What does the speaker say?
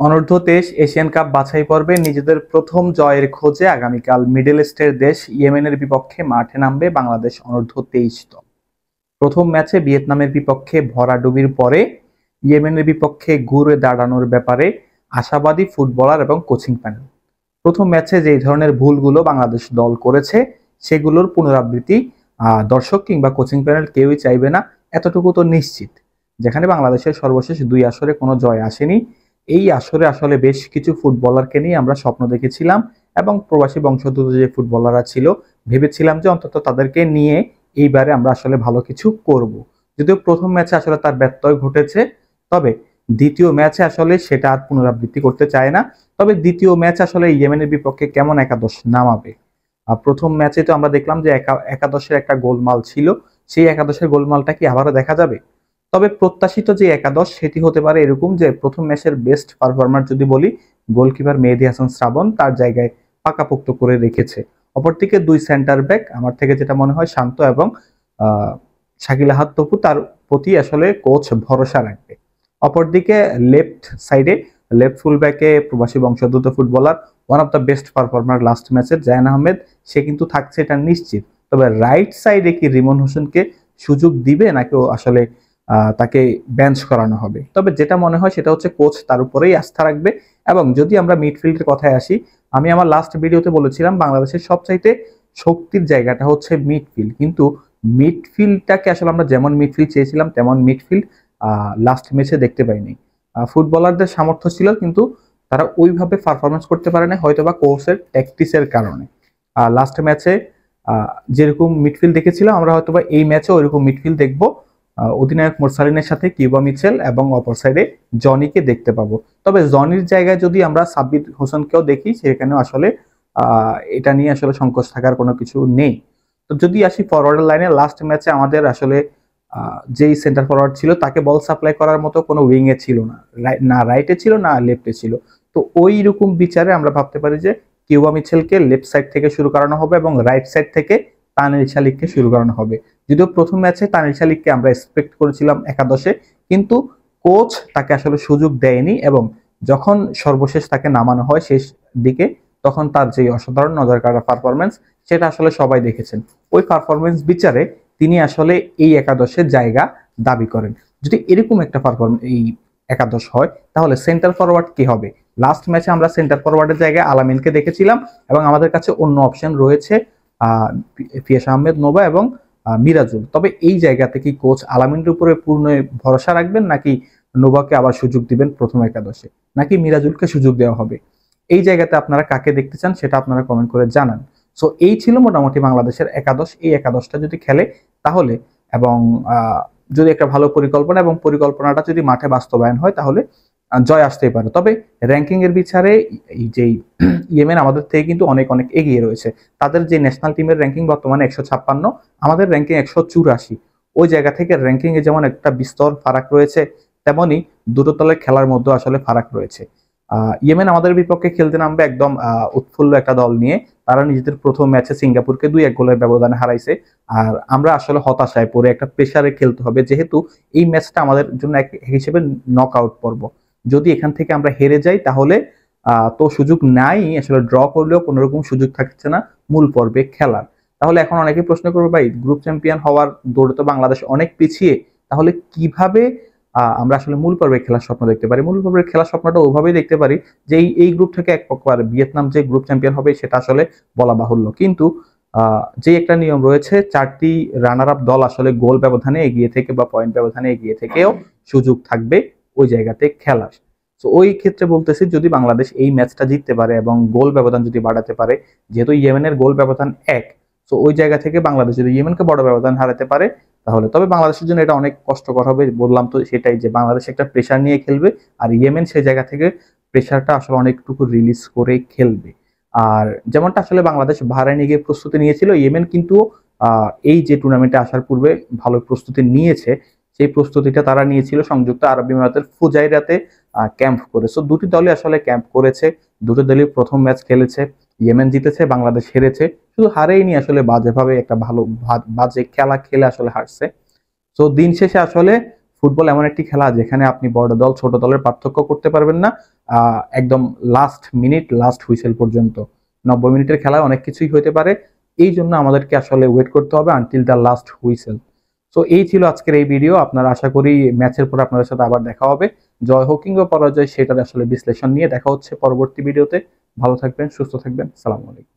অনূর্ধ্ব-23 Asian cup বাছাই পর্বে নিজেদের প্রথম জয়ের খোঁজে আগামীকাল মিডল ইস্টের দেশ ইয়েমেনের বিপক্ষে মাঠে নামবে বাংলাদেশ অনূর্ধ্ব-23 দল। প্রথম ম্যাচে ভিয়েতনামের বিপক্ষে ভরাডুবির পরে ইয়েমেনের বিপক্ষে ঘুরে দাঁড়ানোর ব্যাপারে আশাবাদী ফুটবলার এবং কোচিং প্যানেল। প্রথম ম্যাচে যে ধরনের ভুলগুলো বাংলাদেশ দল করেছে সেগুলোর পুনরাবৃত্তি দর্শক কিংবা কোচিং প্যানেল কেউই চাইবে না, এতটুকু তো নিশ্চিত। যেখানে বাংলাদেশের সর্বশেষ 2 আসরে কোনো জয় আসেনি, এই আসরে আসলে বেশ কিছু ফুটবলারকে নিয়ে আমরা স্বপ্ন দেখেছিলাম এবং প্রবাসী বংশোদ্ভূত যে ফুটবলাররা ছিল ভেবেছিলাম যে অন্তত তাদেরকে নিয়ে এইবারে আমরা আসলে ভালো কিছু করব। যদিও প্রথম ম্যাচে আসলে তার ব্যত্যয় ঘটেছে, তবে দ্বিতীয় ম্যাচে আসলে সেটা আর পুনরাবৃত্তি করতে চায় না। তবে দ্বিতীয় ম্যাচ আসলে ইয়েমেনের বিপক্ষে কেমন একাদশ নামাবে, প্রথম ম্যাচে তো আমরা দেখলাম যে একাদশের একটা গোলমাল ছিল, সেই একাদশের গোলমালটা কি আবারও দেখা যাবে? তবে প্রত্যাশিত যে একাদশ সেটি হতে পারে এরকম যে প্রথম ম্যাচের বেস্ট পারফরমার যদি বলি, গোলকিপার মেহেদী হাসান শ্রাবণ তার জায়গায় পাকাপোক্ত করে রেখেছে। অপরদিকে 2 সেন্টার ব্যাক আমার থেকে যেটা মনে হয় শান্ত এবং শাকিল আহাদ তপু, তার প্রতি আসলে কোচ ভরসা রাখবে। অপরদিকে লেফট সাইডে লেফট ফুল ব্যাকে প্রবাসী বংশোদ্ভূত footballer one of the best performer last ম্যাচের জায়ান আহমেদ, সে কিন্তু থাকছে এটা নিশ্চিত। তবে রাইট সাইডে কি রিমন হোসেনকে সুযোগ দিবে নাকি আসলে তাকে বেঞ্চ করানো হবে? তবে যেটা মনে হয় সেটা হচ্ছে কোচ তার উপরেই আস্থা রাখবে। এবং যদি আমরা মিডফিল্ডের কথায় আসি, আমি আমার লাস্ট ভিডিওতে বলেছিলাম বাংলাদেশের সবচাইতে শক্তির জায়গাটা হচ্ছে মিডফিল্ড, কিন্তু মিডফিল্ডটাকে আসলে আমরা যেমন মিডফিল্ড চেয়েছিলাম তেমন মিডফিল্ড লাস্ট ম্যাচে দেখতে পাইনি। ফুটবলারদের সামর্থ্য ছিল কিন্তু তারা ওইভাবে পারফরমেন্স করতে পারে না, হয়তোবা কোচের ট্যাকটিক্সের কারণে। লাস্ট ম্যাচে যেরকম মিডফিল্ড দেখেছিলাম আমরা হয়তোবা এই ম্যাচে ওইরকম মিডফিল্ড দেখবো। অধিনায়ক মোরসালিনের সাথে কিউবা মিচেল এবং অপর সাইডে জনিকে দেখতে পাবো। তবে জনির জায়গায় যদি আমরা সাব্বির হোসেনকেও দেখি, সেখানেও আসলে এটা নিয়ে আসলে সংকোচ থাকার কোনো কিছু নেই। তো যদি আসি ফরওয়ার্ডের লাইনে, লাস্ট ম্যাচে আমাদের আসলে যেই সেন্টার ফরওয়ার্ড ছিল তাকে বল সাপ্লাই করার মতো কোনো উইং এ ছিল না, না রাইটে ছিল না লেফটে ছিল। তো ওই রকম বিচারে আমরা ভাবতে পারি যে কিউবা মিচেলকে লেফট সাইড থেকে শুরু করানো হবে এবং রাইট সাইড থেকে তানজিল শালিককে শুরু করানো হবে। যদিও প্রথম ম্যাচে তানজিল শালিককে আমরা এক্সপেক্ট করেছিলাম একাদশে, কিন্তু কোচ তাকে আসলে সুযোগ দেয়নি এবং যখন সর্বশেষ তাকে নামানো হয় শেষ দিকে, তখন তার যে অসাধারণ নজর কাড়া পারফরমেন্স সেটা আসলে সবাই দেখেছেন। ওই পারফরমেন্স বিচারে তিনি আসলে এই একাদশের জায়গা দাবি করেন। যদি এরকম একটা এই একাদশ হয় তাহলে সেন্টার ফরওয়ার্ড কি হবে? লাস্ট ম্যাচে আমরা সেন্টার ফরওয়ার্ডের জায়গায় আলামিনকে দেখেছিলাম এবং আমাদের কাছে অন্য অপশন রয়েছে ফিয়াস আহমেদ নোভা এবং মিরাজুল। তবে এই জায়গাতে কি কোচ আলামিনের উপরে পূর্ণ ভরসা রাখবেন নাকি নোভাকে আবার সুযোগ দিবেন প্রথম একাদশে, নাকি মিরাজুলকে সুযোগ দেওয়া হবে? এই জায়গাতে আপনারা কাকে দেখতে চান সেটা আপনারা কমেন্ট করে জানান। সো এই ছিল মোটামুটি বাংলাদেশের একাদশ। এই একাদশটা যদি খেলে তাহলে এবং যদি একটা ভালো পরিকল্পনা এবং পরিকল্পনাটা যদি মাঠে বাস্তবায়ন হয় তাহলে জয় আসতেই পারে। তবে র্যাঙ্কিং এর বিচারে এই যে ইয়েমেন আমাদের থেকে কিন্তু অনেক অনেক এগিয়ে রয়েছে। তাদের যে ন্যাশনাল টিমের র্যাঙ্কিং বর্তমানে 156, আমাদের র্যাঙ্কিং 184। ওই জায়গা থেকে র্যাঙ্কিং এ যেমন একটা বিস্তর ফারাক রয়েছে, তেমনি দুটো দলের খেলার মধ্যে আসলে ফারাক রয়েছে। ইয়েমেন আমাদের বিপক্ষে খেলতে নামবে একদম উৎফুল্ল একটা দল নিয়ে। তারা নিজেদের প্রথম ম্যাচে সিঙ্গাপুরকে 2-1 গোলের ব্যবধানে হারাইছে। আর আমরা আসলে হতাশায় পড়ে একটা প্রেসারে খেলতে হবে, যেহেতু এই ম্যাচটা আমাদের জন্য এক হিসেবে নক আউট পর্ব। যদি এখান থেকে আমরা হেরে যাই তাহলে তো সুযোগ নাই, আসলে ড্র করলেও কোনো রকম সুযোগ থাকছে না মূল পর্বে খেলার। তাহলে এখন অনেকে প্রশ্ন করবে, ভাই গ্রুপ চ্যাম্পিয়ন হওয়ার দৌড়ে তো বাংলাদেশ অনেক পিছিয়ে, তাহলে কিভাবে আমরা আসলে মূল পর্বে খেলার স্বপ্ন দেখতে পারি? মূল পর্বের খেলার স্বপ্নটা ওইভাবেই দেখতে পারি যে এই গ্রুপ থেকে এক প্রকার ভিয়েতনাম যে গ্রুপ চ্যাম্পিয়ন হবে সেটা আসলে বলা বাহুল্য, কিন্তু যে একটা নিয়ম রয়েছে 4টি রানার আপ দল আসলে গোল ব্যবধানে এগিয়ে থেকে বা পয়েন্ট ব্যবধানে এগিয়ে থেকেও সুযোগ থাকবে ওই জায়গাতে খেলার। তো ওই ক্ষেত্রে বলতেছি যদি বাংলাদেশ এই ম্যাচটা জিততে পারে এবং গোল ব্যবধান যদি বাড়াতে পারে, যেহেতু ইয়েমেনের গোল ব্যবধান 1, তো ওই জায়গা থেকে বাংলাদেশ যদি ইয়েমেনকে বড় ব্যবধান হারাতে পারে তাহলে, তবে বাংলাদেশের জন্য এটা অনেক কষ্টকর হবে। বললাম তো সেটাই, যে বাংলাদেশ একটা প্রেশার নিয়ে খেলবে আর ইয়েমেন সেই জায়গা থেকে প্রেশারটা আসলে অনেকটুকু রিলিজ করে খেলবে। আর যেমনটা আসলে বাংলাদেশ বাহরাইনে গিয়ে প্রস্তুতি নিয়েছিল, ইয়েমেন কিন্তু এই যে টুর্নামেন্টে আসার পূর্বে ভালো প্রস্তুতি নিয়েছে। সেই প্রস্তুতিটা তারা নিয়েছিল সংযুক্ত আরব আমিরাতের ফুজাইরাতে ক্যাম্প করে। সো দুটি দলই আসলে ক্যাম্প করেছে, দুটো দলই প্রথম ম্যাচ খেলেছে, ইয়েমেন জিতেছে, বাংলাদেশ হেরেছে। শুধু হারেইনি, আসলে বাজেভাবে একটা বাজে খেলা খেলে আসলে হারছে। তো দিন শেষে আসলে ফুটবল এমন একটি খেলা যেখানে আপনি বড় দল ছোট দলের পার্থক্য করতে পারবেন না একদম লাস্ট মিনিট লাস্ট হুইসেল পর্যন্ত। 90 মিনিটের খেলায় অনেক কিছুই হতে পারে, এই জন্য আমাদেরকে আসলে ওয়েট করতে হবে until the last whistle. So এই ছিল আজকের এই ভিডিও। আপনারা আশা করি ম্যাচের পর আপনাদের সাথে আবার দেখা হবে, জয় হোক কিংবা পরাজয় সেটার আসলে বিশ্লেষণ নিয়ে দেখা হচ্ছে পরবর্তী ভিডিওতে। ভালো থাকবেন, সুস্থ থাকবেন, সালাম আলাইকুম।